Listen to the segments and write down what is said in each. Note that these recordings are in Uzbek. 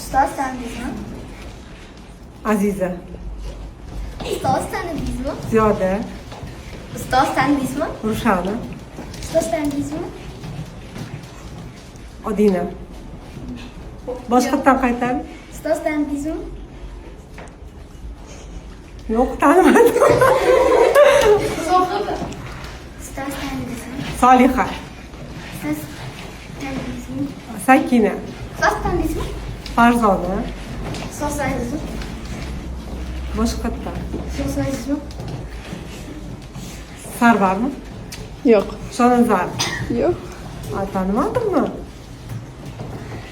Ustoz tanidingizmi? Aziza. Ustoz tanidingizmi? Ziyoda. Ustoz tanidingizmi? Rushana. Ustoz tanidingizmi? Odina. Boshqatdan qaytadi? Ustoz tanidingizmi? Yo'q, tanimadim. Ustoz tanidingizmi? Soliha. Ustoz tanidingizmi? Sakina. Ustoz tanidingizmi? Farzona. Ustoz tanidingizmi? Boshqatdan. Ustoz tanidingizmi? Sarvarmi? Yo'q. Shonazar. Yo'q. Tanimadimmi?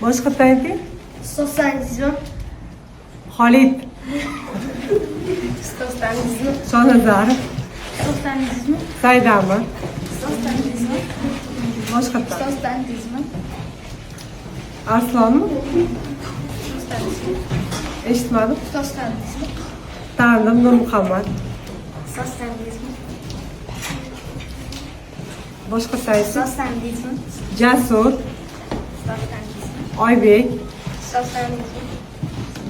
Boshqatdan ayting. Ustoz tanidingizmi? Xolid. Ustoz tanidingizmi? Shonazar. Ustoz tanidingizmi? Saidami? Ustoz tanidingizmi? Boshqatdan. Ustoz tanidingizmi? Arslonmi? Ustoz tanidingizmi? Eshitmadim. Ustoz tanidingizmi? Tanidim. Nurmuhammad. Ustoz tanidingizmi? Boshqatdan ayting. Ustoz tanidingizmi? Jasur. Ustoz tanidingizmi? Oybek. Ustoz tanidingizmi?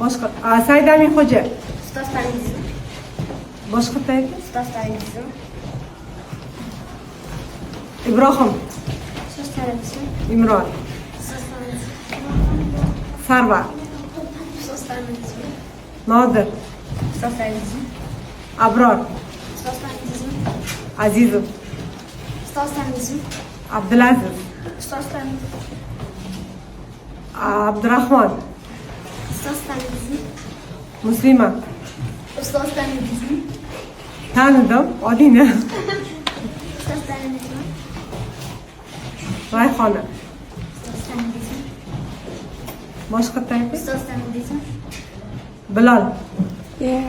Boshqa. Saidamin xo'ja. Ustoz tanidingizmi? Boshqatdan ayting. Ustoz tanidingizmi? Ibrohim. Ustoz tanidingizmi? Imron. Ustoz tanidingizmi? Sarvar. Ustoz tanidingizmi? Nodir. Ustoz tanidingizmi? Abror. Ustoz tanidingizmi? Azizov. Ustoz tanidingizmi? Abdulaziz. Ustoz tanidingizmi? Abdurahmon. Ustoz tanidingizmi? Muslima. Ustoz tanidingizmi? Tanidim. Odina. Ustoz tanidingizmi? Rayhona. Ustoz tanidingizmi? Boshqatdan ayting. Ustoz tanidingizmi? Bilol. Yeah.